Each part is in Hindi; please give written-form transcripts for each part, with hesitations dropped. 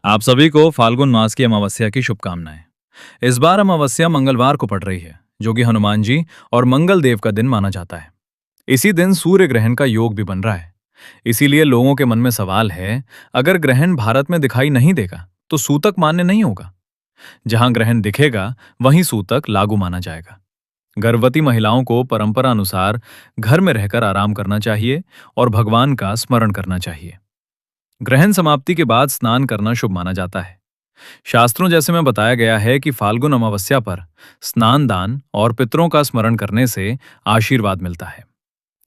आप सभी को फाल्गुन मास की अमावस्या की शुभकामनाएं। इस बार अमावस्या मंगलवार को पड़ रही है, जो कि हनुमान जी और मंगल देव का दिन माना जाता है। इसी दिन सूर्य ग्रहण का योग भी बन रहा है। इसीलिए लोगों के मन में सवाल है, अगर ग्रहण भारत में दिखाई नहीं देगा तो सूतक मान्य नहीं होगा। जहां ग्रहण दिखेगा वहीं सूतक लागू माना जाएगा। गर्भवती महिलाओं को परंपरा अनुसार घर में रहकर आराम करना चाहिए और भगवान का स्मरण करना चाहिए। ग्रहण समाप्ति के बाद स्नान करना शुभ माना जाता है। शास्त्रों जैसे में बताया गया है कि फाल्गुन अमावस्या पर स्नान दान और पितरों का स्मरण करने से आशीर्वाद मिलता है।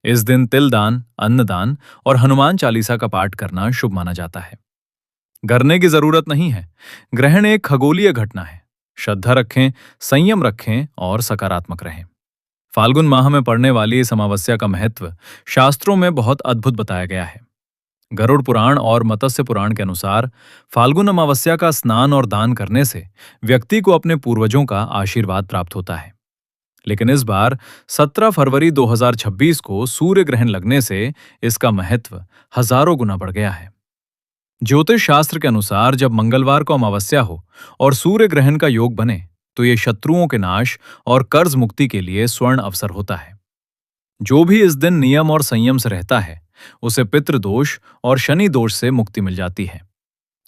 इस दिन तिल दान, अन्न दान और हनुमान चालीसा का पाठ करना शुभ माना जाता है। डरने की जरूरत नहीं है। ग्रहण एक खगोलीय घटना है। श्रद्धा रखें, संयम रखें और सकारात्मक रहें। फाल्गुन माह में पड़ने वाली इस अमावस्या का महत्व शास्त्रों में बहुत अद्भुत बताया गया है। गरुड़ पुराण और मत्स्य पुराण के अनुसार फाल्गुन अमावस्या का स्नान और दान करने से व्यक्ति को अपने पूर्वजों का आशीर्वाद प्राप्त होता है। लेकिन इस बार 17 फरवरी 2026 को सूर्य ग्रहण लगने से इसका महत्व हजारों गुना बढ़ गया है। ज्योतिष शास्त्र के अनुसार जब मंगलवार को अमावस्या हो और सूर्य ग्रहण का योग बने तो ये शत्रुओं के नाश और कर्ज मुक्ति के लिए स्वर्ण अवसर होता है। जो भी इस दिन नियम और संयम से रहता है उसे पितृदोष और शनि दोष से मुक्ति मिल जाती है।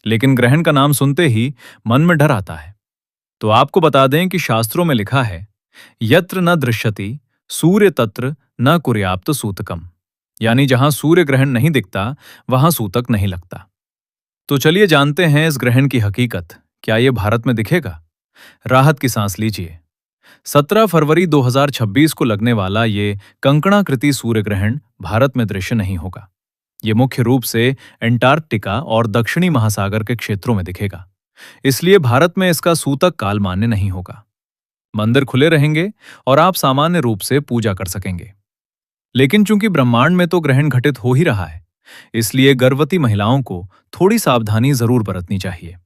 लेकिन ग्रहण का नाम सुनते ही मन में डर आता है। तो आपको बता दें कि शास्त्रों में लिखा है, यत्र न दृश्यति सूर्य तत्र न कुर्याप्त सूतकम, यानी जहां सूर्य ग्रहण नहीं दिखता वहां सूतक नहीं लगता। तो चलिए जानते हैं इस ग्रहण की हकीकत। क्या ये भारत में दिखेगा? राहत की सांस लीजिए। 17 फरवरी 2026 को लगने वाला ये कंकणाकृति सूर्य ग्रहण भारत में दृश्य नहीं होगा। ये मुख्य रूप से एंटार्कटिका और दक्षिणी महासागर के क्षेत्रों में दिखेगा। इसलिए भारत में इसका सूतक काल मान्य नहीं होगा। मंदिर खुले रहेंगे और आप सामान्य रूप से पूजा कर सकेंगे। लेकिन चूंकि ब्रह्मांड में तो ग्रहण घटित हो ही रहा है, इसलिए गर्भवती महिलाओं को थोड़ी सावधानी जरूर बरतनी चाहिए,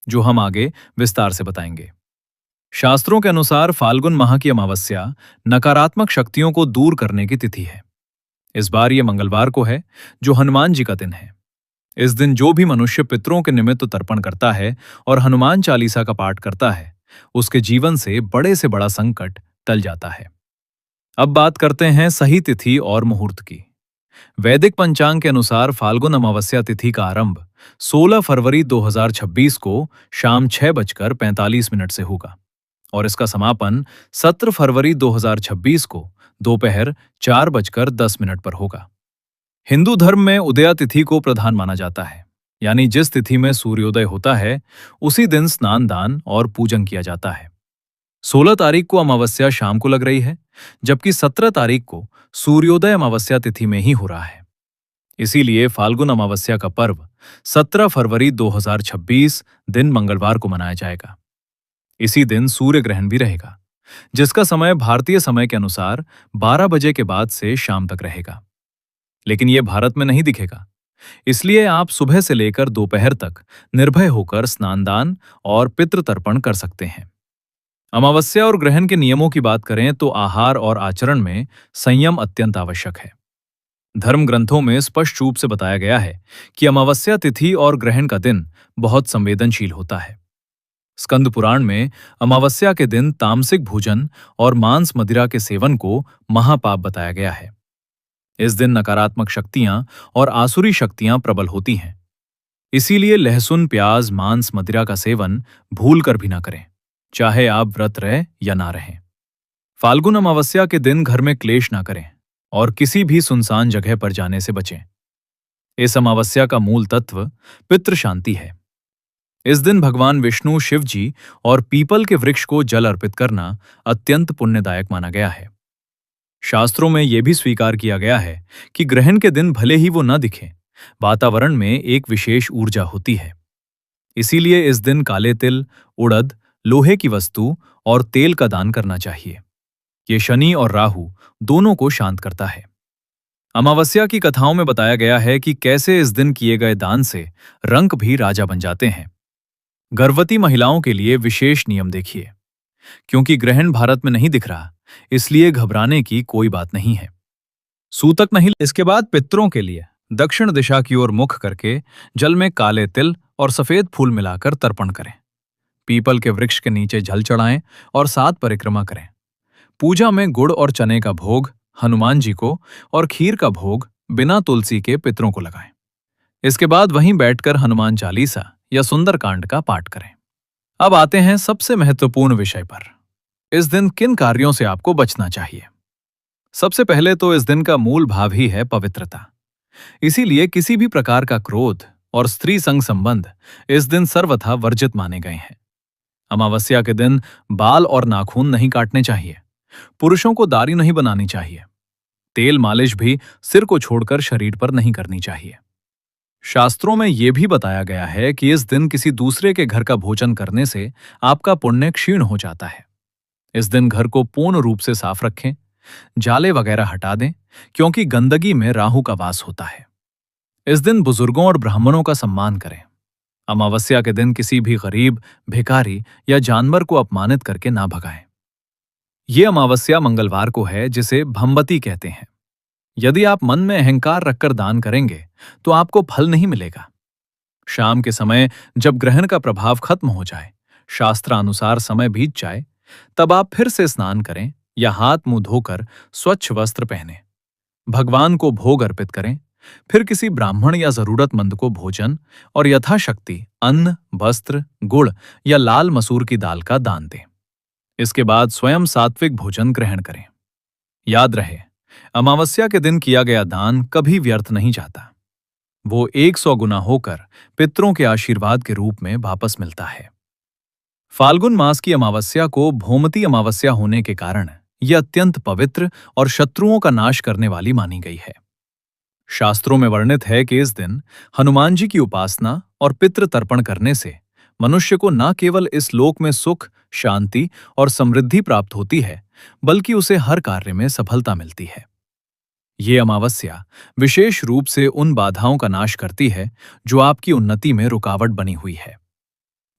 जो हम आगे विस्तार से बताएंगे। शास्त्रों के अनुसार फाल्गुन माह की अमावस्या नकारात्मक शक्तियों को दूर करने की तिथि है। इस बार ये मंगलवार को है, जो हनुमान जी का दिन है। इस दिन जो भी मनुष्य पितरों के निमित्त तर्पण करता है और हनुमान चालीसा का पाठ करता है, उसके जीवन से बड़ा संकट टल जाता है। अब बात करते हैं सही तिथि और मुहूर्त की। वैदिक पंचांग के अनुसार फाल्गुन अमावस्या तिथि का आरंभ 16 फरवरी 2026 को शाम 6:45 से होगा और इसका समापन 17 फरवरी 2026 को दोपहर 4:10 पर होगा। हिंदू धर्म में उदया तिथि को प्रधान माना जाता है, यानी जिस तिथि में सूर्योदय होता है उसी दिन स्नान दान और पूजन किया जाता है। 16 तारीख को अमावस्या शाम को लग रही है, जबकि 17 तारीख को सूर्योदय अमावस्या तिथि में ही हो रहा है। इसीलिए फाल्गुन अमावस्या का पर्व 17 फरवरी 2026 दिन मंगलवार को मनाया जाएगा। इसी दिन सूर्य ग्रहण भी रहेगा, जिसका समय भारतीय समय के अनुसार 12 बजे के बाद से शाम तक रहेगा। लेकिन यह भारत में नहीं दिखेगा, इसलिए आप सुबह से लेकर दोपहर तक निर्भय होकर स्नान दान और पितृ तर्पण कर सकते हैं। अमावस्या और ग्रहण के नियमों की बात करें तो आहार और आचरण में संयम अत्यंत आवश्यक है। धर्म ग्रंथों में स्पष्ट रूप से बताया गया है कि अमावस्या तिथि और ग्रहण का दिन बहुत संवेदनशील होता है। स्कंद पुराण में अमावस्या के दिन तामसिक भोजन और मांस मदिरा के सेवन को महापाप बताया गया है। इस दिन नकारात्मक शक्तियां और आसुरी शक्तियां प्रबल होती हैं। इसीलिए लहसुन, प्याज, मांस मदिरा का सेवन भूल कर भी ना करें, चाहे आप व्रत रहे या ना रहें। फाल्गुन अमावस्या के दिन घर में क्लेश ना करें और किसी भी सुनसान जगह पर जाने से बचें। इस अमावस्या का मूल तत्व पितृ शांति है। इस दिन भगवान विष्णु, शिव जी और पीपल के वृक्ष को जल अर्पित करना अत्यंत पुण्यदायक माना गया है। शास्त्रों में यह भी स्वीकार किया गया है कि ग्रहण के दिन भले ही वो न दिखे, वातावरण में एक विशेष ऊर्जा होती है। इसीलिए इस दिन काले तिल, उड़द, लोहे की वस्तु और तेल का दान करना चाहिए। ये शनि और राहु दोनों को शांत करता है। अमावस्या की कथाओं में बताया गया है कि कैसे इस दिन किए गए दान से रंक भी राजा बन जाते हैं। गर्भवती महिलाओं के लिए विशेष नियम देखिए। क्योंकि ग्रहण भारत में नहीं दिख रहा, इसलिए घबराने की कोई बात नहीं है। सूतक नहीं। इसके बाद पितरों के लिए दक्षिण दिशा की ओर मुख करके जल में काले तिल और सफेद फूल मिलाकर तर्पण करें। पीपल के वृक्ष के नीचे जल चढ़ाएं और 7 परिक्रमा करें। पूजा में गुड़ और चने का भोग हनुमान जी को और खीर का भोग बिना तुलसी के पितरों को लगाएं। इसके बाद वहीं बैठकर हनुमान चालीसा या सुंदरकांड का पाठ करें। अब आते हैं सबसे महत्वपूर्ण विषय पर। इस दिन किन कार्यों से आपको बचना चाहिए? सबसे पहले तो इस दिन का मूल भाव ही है पवित्रता। इसीलिए किसी भी प्रकार का क्रोध और स्त्री संग संबंध इस दिन सर्वथा वर्जित माने गए हैं। अमावस्या के दिन बाल और नाखून नहीं काटने चाहिए। पुरुषों को दाढ़ी नहीं बनानी चाहिए। तेल मालिश भी सिर को छोड़कर शरीर पर नहीं करनी चाहिए। शास्त्रों में यह भी बताया गया है कि इस दिन किसी दूसरे के घर का भोजन करने से आपका पुण्य क्षीण हो जाता है। इस दिन घर को पूर्ण रूप से साफ रखें, जाले वगैरह हटा दें, क्योंकि गंदगी में राहु का वास होता है। इस दिन बुजुर्गों और ब्राह्मणों का सम्मान करें। अमावस्या के दिन किसी भी गरीब, भिखारी या जानवर को अपमानित करके ना भगाएं। ये अमावस्या मंगलवार को है, जिसे भमबती कहते हैं। यदि आप मन में अहंकार रखकर दान करेंगे तो आपको फल नहीं मिलेगा। शाम के समय जब ग्रहण का प्रभाव खत्म हो जाए, शास्त्रानुसार समय बीत जाए, तब आप फिर से स्नान करें या हाथ मुंह धोकर स्वच्छ वस्त्र पहनें। भगवान को भोग अर्पित करें, फिर किसी ब्राह्मण या जरूरतमंद को भोजन और यथाशक्ति अन्न, वस्त्र, गुड़ या लाल मसूर की दाल का दान दें। इसके बाद स्वयं सात्विक भोजन ग्रहण करें। याद रहे, अमावस्या के दिन किया गया दान कभी व्यर्थ नहीं जाता। वो 100 गुना होकर पितरों के आशीर्वाद के रूप में वापस मिलता है। फाल्गुन मास की अमावस्या को भोमती अमावस्या होने के कारण यह अत्यंत पवित्र और शत्रुओं का नाश करने वाली मानी गई है। शास्त्रों में वर्णित है कि इस दिन हनुमान जी की उपासना और पितृ तर्पण करने से मनुष्य को न केवल इस लोक में सुख, शांति और समृद्धि प्राप्त होती है, बल्कि उसे हर कार्य में सफलता मिलती है। ये अमावस्या विशेष रूप से उन बाधाओं का नाश करती है जो आपकी उन्नति में रुकावट बनी हुई है,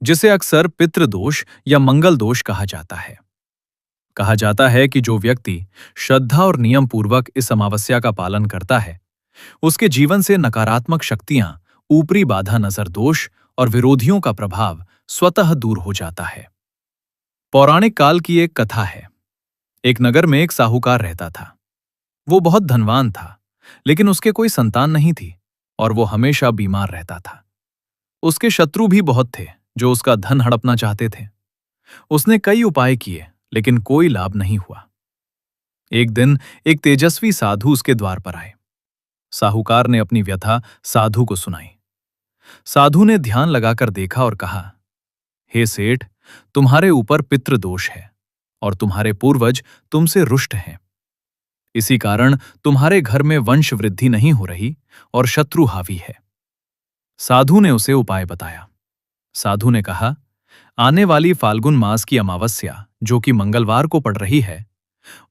जिसे अक्सर पितृदोष या मंगल दोष कहा जाता है। कहा जाता है कि जो व्यक्ति श्रद्धा और नियम पूर्वक इस अमावस्या का पालन करता है, उसके जीवन से नकारात्मक शक्तियां, ऊपरी बाधा, नजर दोष और विरोधियों का प्रभाव स्वतः दूर हो जाता है। पौराणिक काल की एक कथा है। एक नगर में एक साहूकार रहता था। वो बहुत धनवान था, लेकिन उसके कोई संतान नहीं थी और वो हमेशा बीमार रहता था। उसके शत्रु भी बहुत थे जो उसका धन हड़पना चाहते थे। उसने कई उपाय किए, लेकिन कोई लाभ नहीं हुआ। एक दिन एक तेजस्वी साधु उसके द्वार पर आए। साहूकार ने अपनी व्यथा साधु को सुनाई। साधु ने ध्यान लगाकर देखा और कहा, हे सेठ, तुम्हारे ऊपर पितृदोष है और तुम्हारे पूर्वज तुमसे रुष्ट हैं। इसी कारण तुम्हारे घर में वंश वृद्धि नहीं हो रही और शत्रु हावी है। साधु ने उसे उपाय बताया। साधु ने कहा, आने वाली फाल्गुन मास की अमावस्या, जो कि मंगलवार को पड़ रही है,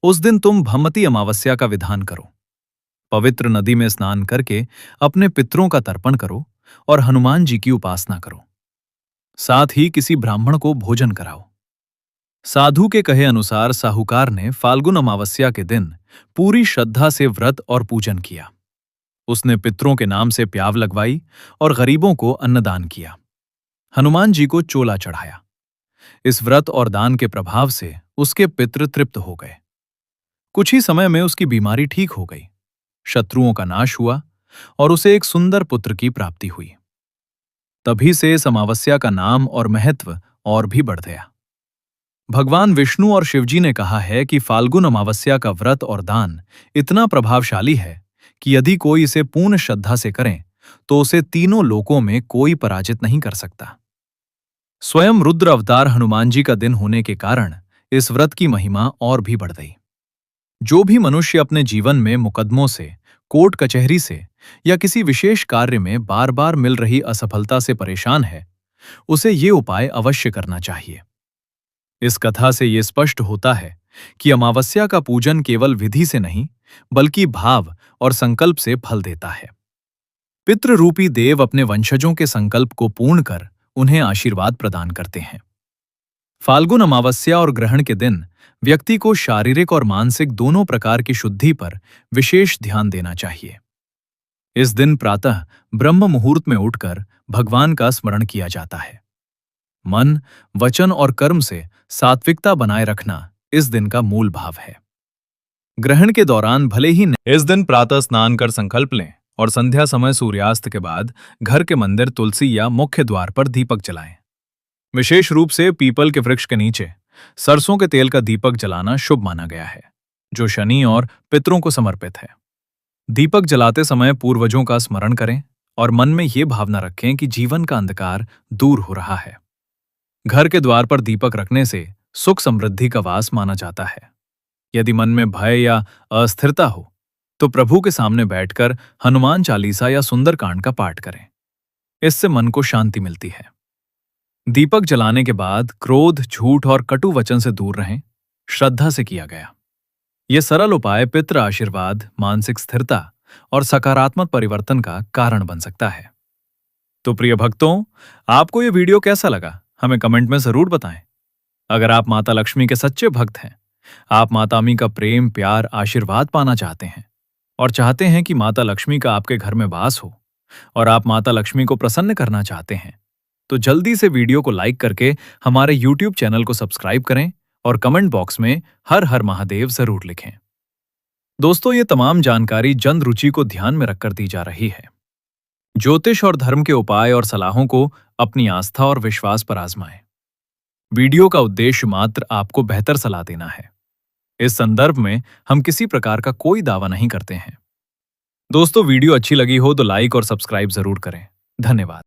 उस दिन तुम भमती अमावस्या का विधान करो। पवित्र नदी में स्नान करके अपने पितरों का तर्पण करो और हनुमान जी की उपासना करो। साथ ही किसी ब्राह्मण को भोजन कराओ। साधु के कहे अनुसार साहूकार ने फाल्गुन अमावस्या के दिन पूरी श्रद्धा से व्रत और पूजन किया। उसने पितरों के नाम से प्याव लगवाई और गरीबों को अन्नदान किया। हनुमान जी को चोला चढ़ाया। इस व्रत और दान के प्रभाव से उसके पितृ तृप्त हो गए। कुछ ही समय में उसकी बीमारी ठीक हो गई, शत्रुओं का नाश हुआ और उसे एक सुंदर पुत्र की प्राप्ति हुई। तभी से इस अमावस्या का नाम और महत्व और भी बढ़ गया। भगवान विष्णु और शिवजी ने कहा है कि फाल्गुन अमावस्या का व्रत और दान इतना प्रभावशाली है कि यदि कोई इसे पूर्ण श्रद्धा से करे तो उसे तीनों लोकों में कोई पराजित नहीं कर सकता। स्वयं रुद्र अवतार हनुमान जी का दिन होने के कारण इस व्रत की महिमा और भी बढ़ गई। जो भी मनुष्य अपने जीवन में मुकदमों से, कोर्ट कचहरी से या किसी विशेष कार्य में बार बार मिल रही असफलता से परेशान है, उसे ये उपाय अवश्य करना चाहिए। इस कथा से ये स्पष्ट होता है कि अमावस्या का पूजन केवल विधि से नहीं, बल्कि भाव और संकल्प से फल देता है। पितृ रूपी देव अपने वंशजों के संकल्प को पूर्ण कर उन्हें आशीर्वाद प्रदान करते हैं। फाल्गुन अमावस्या और ग्रहण के दिन व्यक्ति को शारीरिक और मानसिक दोनों प्रकार की शुद्धि पर विशेष ध्यान देना चाहिए। इस दिन प्रातः ब्रह्म मुहूर्त में उठकर भगवान का स्मरण किया जाता है। मन, वचन और कर्म से सात्विकता बनाए रखना इस दिन का मूल भाव है। ग्रहण के दौरान भले ही इस दिन प्रातः स्नान कर संकल्प लें और संध्या समय सूर्यास्त के बाद घर के मंदिर, तुलसी या मुख्य द्वार पर दीपक जलाएं। विशेष रूप से पीपल के वृक्ष के नीचे सरसों के तेल का दीपक जलाना शुभ माना गया है, जो शनि और पितरों को समर्पित है। दीपक जलाते समय पूर्वजों का स्मरण करें और मन में ये भावना रखें कि जीवन का अंधकार दूर हो रहा है। घर के द्वार पर दीपक रखने से सुख समृद्धि का वास माना जाता है। यदि मन में भय या अस्थिरता हो तो प्रभु के सामने बैठकर हनुमान चालीसा या सुंदरकांड का पाठ करें। इससे मन को शांति मिलती है। दीपक जलाने के बाद क्रोध, झूठ और कटु वचन से दूर रहें, श्रद्धा से किया गया। यह सरल उपाय पितृ आशीर्वाद, मानसिक स्थिरता और सकारात्मक परिवर्तन का कारण बन सकता है। तो प्रिय भक्तों, आपको यह वीडियो कैसा लगा हमें कमेंट में जरूर बताएं। अगर आप माता लक्ष्मी के सच्चे भक्त हैं, आप माता अम्मी का प्रेम, प्यार, आशीर्वाद पाना चाहते हैं और चाहते हैं कि माता लक्ष्मी का आपके घर में वास हो और आप माता लक्ष्मी को प्रसन्न करना चाहते हैं, तो जल्दी से वीडियो को लाइक करके हमारे YouTube चैनल को सब्सक्राइब करें और कमेंट बॉक्स में हर हर महादेव जरूर लिखें। दोस्तों, ये तमाम जानकारी जन रुचि को ध्यान में रखकर दी जा रही है। ज्योतिष और धर्म के उपाय और सलाहों को अपनी आस्था और विश्वास पर आजमाएं। वीडियो का उद्देश्य मात्र आपको बेहतर सलाह देना है। इस संदर्भ में हम किसी प्रकार का कोई दावा नहीं करते हैं। दोस्तों, वीडियो अच्छी लगी हो तो लाइक और सब्सक्राइब जरूर करें। धन्यवाद।